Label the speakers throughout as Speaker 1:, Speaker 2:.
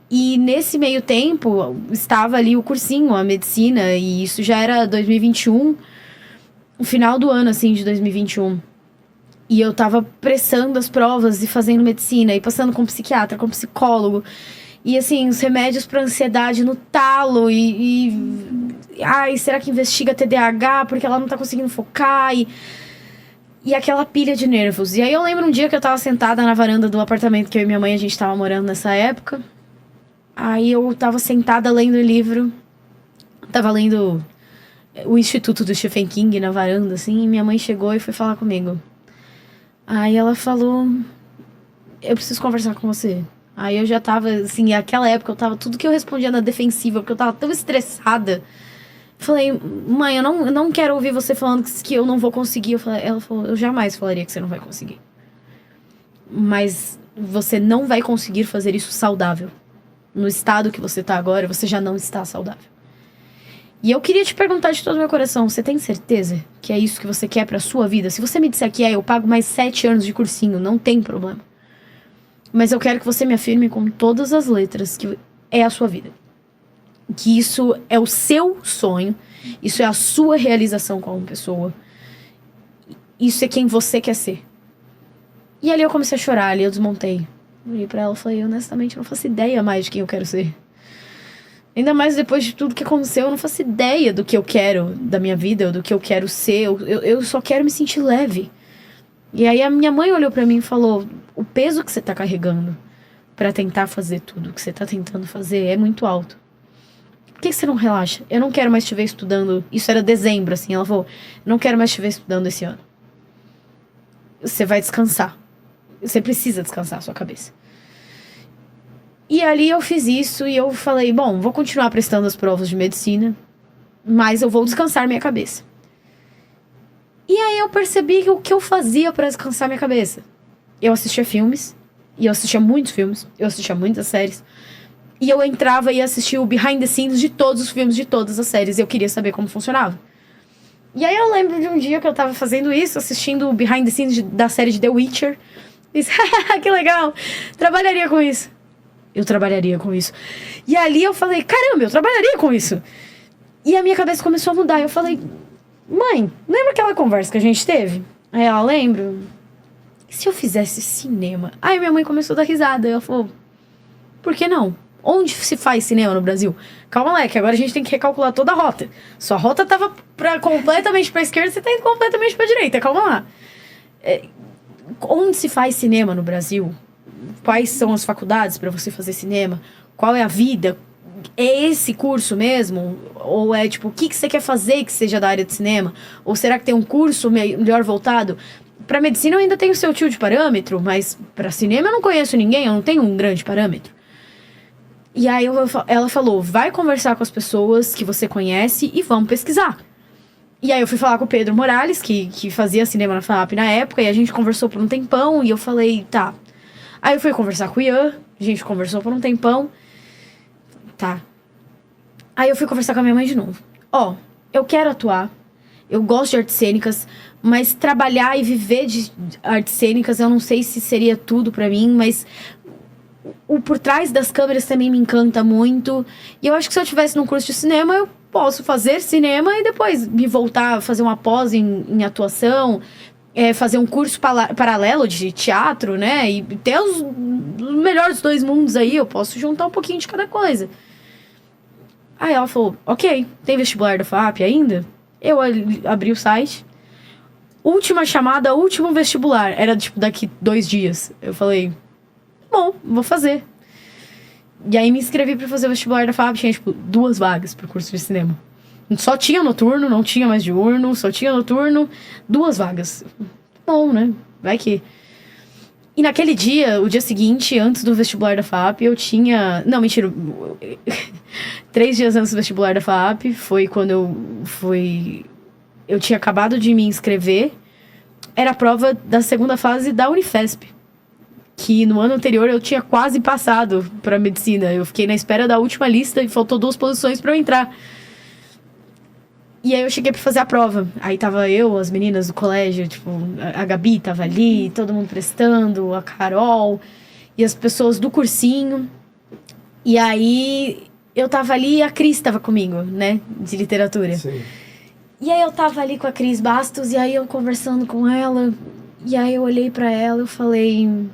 Speaker 1: E nesse meio tempo, estava ali o cursinho, a medicina, e isso já era 2021, o final do ano, assim, de 2021. E eu tava prestando as provas e fazendo medicina, e passando com psiquiatra, com psicólogo. E, assim, os remédios pra ansiedade no talo, ai, será que investiga TDAH? Porque ela não tá conseguindo focar, e aquela pilha de nervos. E aí eu lembro um dia que eu tava sentada na varanda do apartamento que eu e minha mãe, a gente tava morando nessa época. Aí eu tava sentada lendo o livro. Tava lendo O Instituto do Stephen King na varanda, assim. E minha mãe chegou e foi falar comigo. Aí ela falou... Eu preciso conversar com você. Aí eu já tava, assim, naquela época eu tava... Tudo que eu respondia na defensiva, porque eu tava tão estressada. Falei, mãe, eu não quero ouvir você falando que eu não vou conseguir. Ela falou, eu jamais falaria que você não vai conseguir. Mas você não vai conseguir fazer isso saudável. No estado que você tá agora, você já não está saudável. E eu queria te perguntar de todo o meu coração, você tem certeza que é isso que você quer pra sua vida? Se você me disser que eu pago mais 7 anos de cursinho, não tem problema. Mas eu quero que você me afirme com todas as letras que é a sua vida. Que isso é o seu sonho, isso é a sua realização como pessoa. Isso é quem você quer ser. E ali eu comecei a chorar, ali eu desmontei. Olhei pra ela e falei, honestamente, eu não faço ideia mais de quem eu quero ser. Ainda mais depois de tudo que aconteceu, eu não faço ideia do que eu quero da minha vida, ou do que eu quero ser. Eu só quero me sentir leve. E aí a minha mãe olhou pra mim e falou, o peso que você tá carregando pra tentar fazer tudo que você tá tentando fazer é muito alto. Por que você não relaxa? Eu não quero mais te ver estudando. Isso era dezembro, assim. Ela falou, não quero mais te ver estudando esse ano. Você vai descansar. Você precisa descansar a sua cabeça. E ali eu fiz isso e eu falei, bom, vou continuar prestando as provas de medicina, mas eu vou descansar minha cabeça. E aí eu percebi que o que eu fazia pra descansar minha cabeça? Eu assistia filmes, e eu assistia muitos filmes, eu assistia muitas séries, e eu entrava e assistia o behind the scenes de todos os filmes, de todas as séries, e eu queria saber como funcionava. E aí eu lembro de um dia que eu tava fazendo isso, assistindo o behind the scenes da série de The Witcher, e disse, que legal, trabalharia com isso. Eu trabalharia com isso. E ali eu falei, caramba, eu trabalharia com isso. E a minha cabeça começou a mudar. Eu falei, mãe, lembra aquela conversa que a gente teve? Aí ela, lembro. E se eu fizesse cinema? Aí minha mãe começou a dar risada. Ela falou, por que não? Onde se faz cinema no Brasil? Calma lá, que agora a gente tem que recalcular toda a rota. Sua rota tava completamente pra esquerda, você tá indo completamente pra direita. Calma lá. Onde se faz cinema no Brasil? Quais são as faculdades para você fazer cinema? Qual é a vida? É esse curso mesmo? Ou é tipo, o que você quer fazer que seja da área de cinema? Ou será que tem um curso melhor voltado? Para medicina eu ainda tenho o seu tio de parâmetro, mas para cinema eu não conheço ninguém, eu não tenho um grande parâmetro. E aí ela falou, vai conversar com as pessoas que você conhece e vamos pesquisar. E aí eu fui falar com o Pedro Morales, que fazia cinema na FAP na época, e a gente conversou por um tempão, e eu falei, tá. Aí eu fui conversar com o Ian, a gente conversou por um tempão. Tá. Aí eu fui conversar com a minha mãe de novo. Eu quero atuar, eu gosto de artes cênicas, mas trabalhar e viver de artes cênicas, eu não sei se seria tudo pra mim, mas o por trás das câmeras também me encanta muito. E eu acho que se eu tivesse num curso de cinema, eu posso fazer cinema e depois me voltar a fazer uma pós em atuação, fazer um curso paralelo de teatro, né? E ter os melhores 2 mundos aí, eu posso juntar um pouquinho de cada coisa. Aí ela falou, ok, tem vestibular da FAP ainda? Eu abri o site. Última chamada, último vestibular. Era, tipo, daqui 2 dias. Eu falei, bom, vou fazer. E aí me inscrevi pra fazer o vestibular da FAP. Tinha, tipo, 2 vagas pro curso de cinema. Só tinha noturno, não tinha mais diurno. Só tinha noturno, 2 vagas. Bom, né? Vai que... E naquele dia, o dia seguinte, antes do vestibular da FAP, eu tinha... Não, mentira. 3 dias antes do vestibular da FAP, foi quando eu tinha acabado de me inscrever. Era a prova da segunda fase da Unifesp. Que no ano anterior eu tinha quase passado pra medicina. Eu fiquei na espera da última lista e faltou 2 posições pra eu entrar. E aí eu cheguei pra fazer a prova. Aí tava eu, as meninas do colégio, tipo, a Gabi tava ali, todo mundo prestando, a Carol, e as pessoas do cursinho. E aí, eu tava ali e a Cris tava comigo, né? De literatura.
Speaker 2: Sim.
Speaker 1: E aí, eu tava ali com a Cris Bastos, e aí eu conversando com ela. E aí, eu olhei pra ela e falei...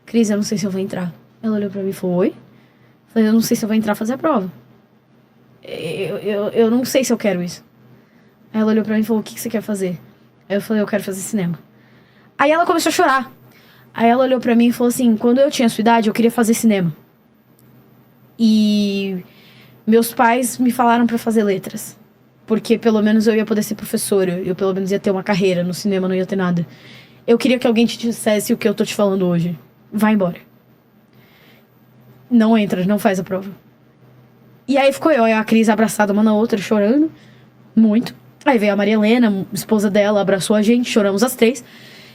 Speaker 1: Cris, eu não sei se eu vou entrar. Ela olhou pra mim e falou, oi? Eu falei, eu não sei se eu vou entrar fazer a prova. Eu não sei se eu quero isso. Aí ela olhou pra mim e falou, o que você quer fazer? Aí eu falei, eu quero fazer cinema. Aí ela começou a chorar. Aí ela olhou pra mim e falou assim, quando eu tinha sua idade, eu queria fazer cinema. E meus pais me falaram pra fazer letras. Porque pelo menos eu ia poder ser professora. Eu pelo menos ia ter uma carreira. No cinema não ia ter nada. Eu queria que alguém te dissesse o que eu tô te falando hoje. Vai embora. Não entra, não faz a prova. E aí ficou eu e a Cris abraçada uma na outra, chorando. Muito. Aí veio a Maria Helena, esposa dela, abraçou a gente, choramos as três.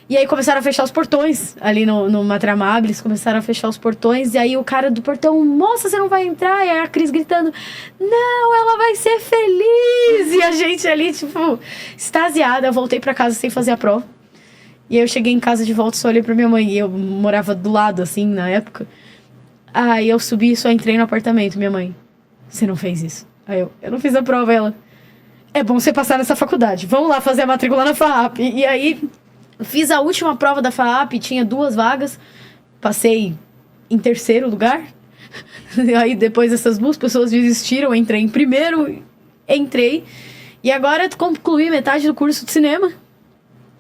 Speaker 1: E aí começaram a fechar os portões ali no Matre Amabilis, começaram a fechar os portões. E aí o cara do portão, moça, você não vai entrar? E aí a Cris gritando, não, ela vai ser feliz! E a gente ali, tipo, extasiada. Eu voltei pra casa sem fazer a prova. E aí eu cheguei em casa de volta, só olhei pra minha mãe. E eu morava do lado, assim, na época. Aí eu subi e só entrei no apartamento. Minha mãe, você não fez isso? Aí eu não fiz a prova. Ela, é bom você passar nessa faculdade. Vamos lá fazer a matrícula na FAAP. E aí... Fiz a última prova da FAAP, tinha 2 vagas. Passei em 3º lugar. E aí depois essas 2 pessoas desistiram, eu entrei em primeiro. Entrei. E agora concluí metade do curso de cinema.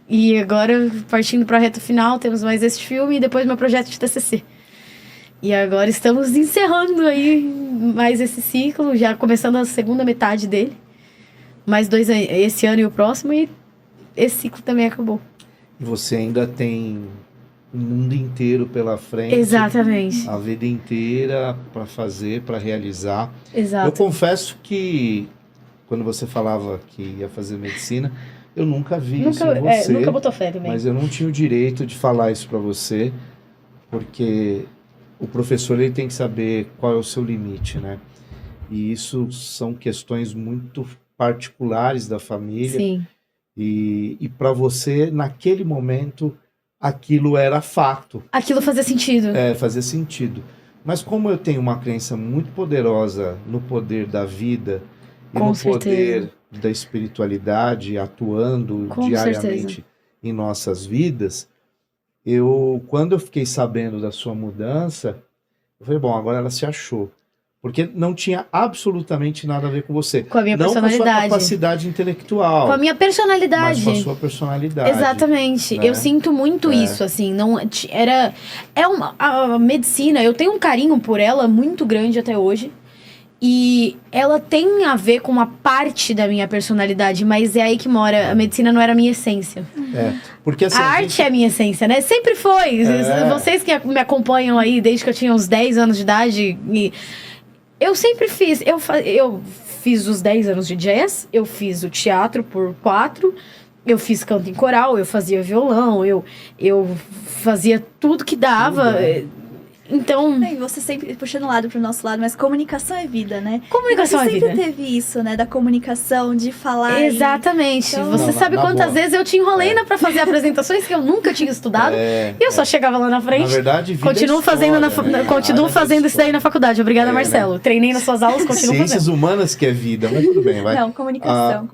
Speaker 1: E agora, partindo para a reta final, temos mais esse filme e depois meu projeto de TCC. E agora estamos encerrando aí mais esse ciclo, já começando a segunda metade dele. Mais 2 esse ano e o próximo, e esse ciclo também acabou.
Speaker 2: E você ainda tem o mundo inteiro pela frente.
Speaker 1: Exatamente.
Speaker 2: A vida inteira para fazer, para realizar.
Speaker 1: Exato.
Speaker 2: Eu confesso que, quando você falava que ia fazer medicina, eu nunca vi isso em você.
Speaker 1: Nunca botou fé também.
Speaker 2: Mas eu não tinha o direito de falar isso para você, porque o professor ele tem que saber qual é o seu limite, né? E isso são questões muito particulares da família.
Speaker 1: Sim.
Speaker 2: E para você, naquele momento, aquilo era fato.
Speaker 1: Aquilo fazia sentido.
Speaker 2: Fazia sentido. Mas como eu tenho uma crença muito poderosa no poder da vida e
Speaker 1: Com
Speaker 2: no
Speaker 1: certeza.
Speaker 2: poder da espiritualidade atuando
Speaker 1: Com
Speaker 2: diariamente
Speaker 1: certeza.
Speaker 2: em nossas vidas, quando eu fiquei sabendo da sua mudança, eu falei, bom, agora ela se achou. Porque não tinha absolutamente nada a ver com você.
Speaker 1: Com a minha
Speaker 2: não
Speaker 1: personalidade.
Speaker 2: Com a sua capacidade intelectual.
Speaker 1: Com a minha personalidade.
Speaker 2: Mas com a sua personalidade.
Speaker 1: Exatamente.
Speaker 2: Né?
Speaker 1: Eu sinto muito isso, assim. Não, a medicina, eu tenho um carinho por ela muito grande até hoje. E ela tem a ver com uma parte da minha personalidade, mas é aí que mora. A medicina não era a minha essência.
Speaker 2: Porque, assim,
Speaker 1: a arte é a minha essência, né? Sempre foi. Vocês que me acompanham aí desde que eu tinha uns 10 anos de idade... Eu sempre fiz, eu fiz os 10 anos de jazz, eu fiz o teatro por 4, eu fiz canto em coral, eu fazia violão, eu fazia tudo que dava. Então...
Speaker 3: E você sempre puxando o lado pro nosso lado, mas comunicação é vida, né?
Speaker 1: Comunicação é vida.
Speaker 3: Você sempre teve isso, né? Da comunicação, de falar.
Speaker 1: Exatamente.
Speaker 3: Então...
Speaker 1: Você sabe quantas vezes eu te enrolei pra fazer apresentações que eu nunca tinha estudado. E eu só chegava lá na frente.
Speaker 2: Na verdade,
Speaker 1: continuo fazendo, continuo fazendo isso daí na faculdade. Obrigada, Marcelo.
Speaker 2: Né?
Speaker 1: Treinei nas suas aulas, continuo fazendo.
Speaker 2: Ciências humanas que é vida, mas tudo bem, vai.
Speaker 3: Não, comunicação.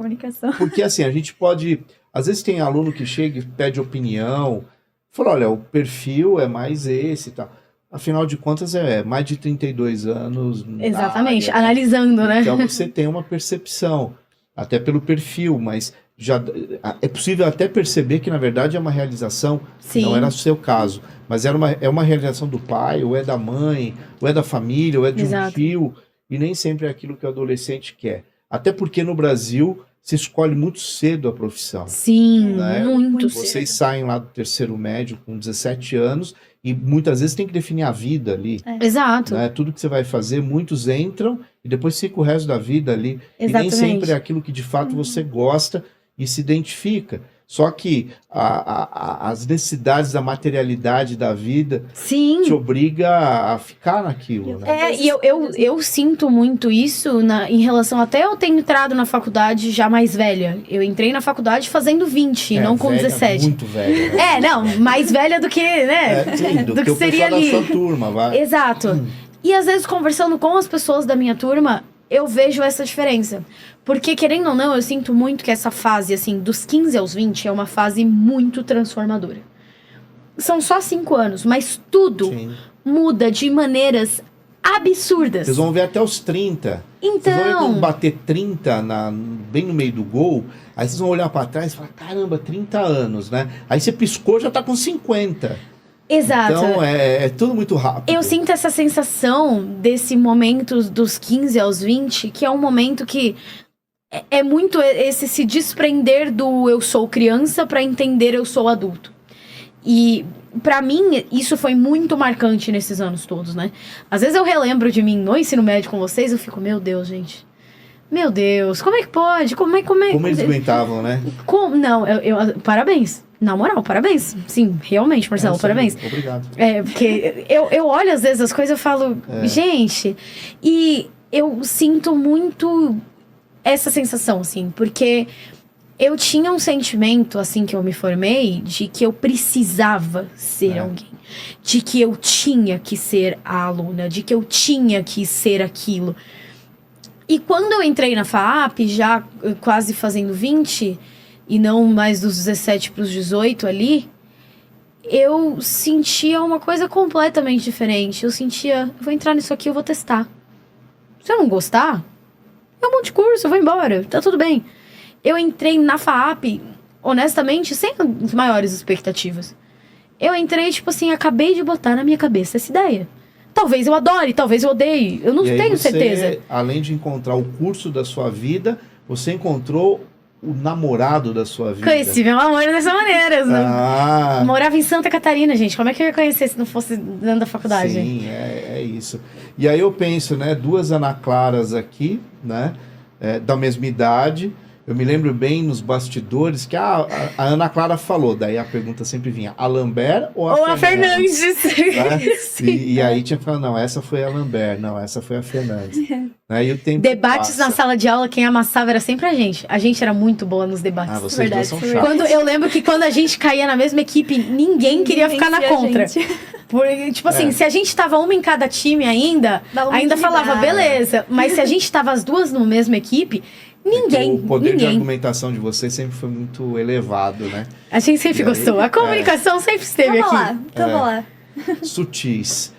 Speaker 2: Porque assim, a gente pode... Às vezes tem aluno que chega e pede opinião. Fala, olha, o perfil é mais esse e tal. Afinal de contas, é mais de 32 anos.
Speaker 1: Exatamente, analisando, né?
Speaker 2: Então você tem uma percepção, até pelo perfil, mas já é possível até perceber que, na verdade, é uma realização.
Speaker 1: Sim.
Speaker 2: Não era o seu caso, mas é uma realização do pai, ou é da mãe, ou é da família, ou é de um tio, e nem sempre é aquilo que o adolescente quer. Até porque no Brasil se escolhe muito cedo a profissão.
Speaker 1: Sim,
Speaker 2: né?
Speaker 1: muito cedo.
Speaker 2: Vocês saem lá do 3º médio com 17 anos e muitas vezes tem que definir a vida ali.
Speaker 1: Exato.
Speaker 2: Né? Tudo que você vai fazer, muitos entram e depois fica o resto da vida ali.
Speaker 1: Exatamente.
Speaker 2: E nem sempre é aquilo que de fato você gosta e se identifica. Só que as necessidades da materialidade da vida te obriga a ficar naquilo. Né?
Speaker 1: E eu sinto muito isso em relação... Até eu ter entrado na faculdade já mais velha. Eu entrei na faculdade fazendo 20, não com 17.
Speaker 2: Muito velha. Né?
Speaker 1: Não, mais velha do que, né?
Speaker 2: Sim, do que
Speaker 1: seria ali.
Speaker 2: Da sua turma, vai.
Speaker 1: Exato. E às vezes, conversando com as pessoas da minha turma, eu vejo essa diferença. Porque, querendo ou não, eu sinto muito que essa fase, assim, dos 15 aos 20 é uma fase muito transformadora. São só 5 anos, mas tudo
Speaker 2: Sim.
Speaker 1: muda de maneiras absurdas.
Speaker 2: Vocês vão ver até os 30. Vocês vão ver
Speaker 1: Então,
Speaker 2: quando bater 30 bem no meio do gol, aí vocês vão olhar pra trás e falar, caramba, 30 anos, né? Aí você piscou, já tá com 50.
Speaker 1: exato.
Speaker 2: Então é tudo muito rápido.
Speaker 1: Eu sinto essa sensação desse momento dos 15 aos 20, que é um momento que é muito esse se desprender do eu sou criança pra entender eu sou adulto. E pra mim, isso foi muito marcante nesses anos todos, né? Às vezes eu relembro de mim no ensino médio com vocês, eu fico, meu Deus, gente. Meu Deus, como é que pode? Como
Speaker 2: Como eles aguentavam, né?
Speaker 1: Não, parabéns. Na moral, parabéns. Sim, realmente, Marcelo,
Speaker 2: Sim,
Speaker 1: parabéns.
Speaker 2: Obrigado.
Speaker 1: Porque eu olho às vezes as coisas e eu falo, gente, e eu sinto muito essa sensação, assim, porque eu tinha um sentimento, assim, que eu me formei, de que eu precisava ser alguém. De que eu tinha que ser a aluna, de que eu tinha que ser aquilo. E quando eu entrei na FAAP, já quase fazendo 20, e não mais dos 17 para os 18 ali, eu sentia uma coisa completamente diferente. Eu sentia, eu vou entrar nisso aqui, eu vou testar. Se eu não gostar, é um monte de curso, eu vou embora, tá tudo bem. Eu entrei na FAAP, honestamente, sem maiores expectativas. Eu entrei, tipo assim, acabei de botar na minha cabeça essa ideia. Talvez eu adore, talvez eu odeie, eu não
Speaker 2: E aí
Speaker 1: tenho
Speaker 2: você,
Speaker 1: certeza.
Speaker 2: além de encontrar o curso da sua vida, você encontrou o namorado da sua vida.
Speaker 1: Conheci meu amor dessa maneira.
Speaker 2: Ah,
Speaker 1: Morava em Santa Catarina, gente. Como é que eu ia conhecer se não fosse dentro da faculdade?
Speaker 2: sim, é isso. E aí eu penso, né, duas Ana Claras aqui, né, da mesma idade. Eu me lembro bem nos bastidores que a Ana Clara falou, daí a pergunta sempre vinha, a Lambert ou a Fernandes? Né?
Speaker 1: Sim.
Speaker 2: E aí tinha que falar, não, essa foi a Lambert, não, essa foi a Fernandes. Né? E o tempo
Speaker 1: Debates
Speaker 2: passa.
Speaker 1: na sala de aula, quem amassava era sempre a gente. A gente era muito boa nos debates.
Speaker 2: Ah, vocês
Speaker 3: Verdade,
Speaker 2: duas são
Speaker 3: foi
Speaker 2: chatas.
Speaker 1: Eu lembro que quando a gente caía na mesma equipe, ninguém queria ficar na
Speaker 3: vencia a
Speaker 1: contra.
Speaker 3: gente.
Speaker 1: Porque, tipo assim, se a gente tava uma em cada time ainda
Speaker 3: Dava uma
Speaker 1: ainda falava,
Speaker 3: equilibrada.
Speaker 1: beleza. Mas se a gente tava as duas na mesma equipe, ninguém,
Speaker 2: O poder de
Speaker 1: ninguém.
Speaker 2: argumentação de vocês sempre foi muito elevado, né?
Speaker 1: A gente sempre
Speaker 2: E aí,
Speaker 1: gostou. A comunicação sempre esteve
Speaker 3: Tamo
Speaker 1: aqui.
Speaker 3: lá, tamo lá.
Speaker 2: Sutis.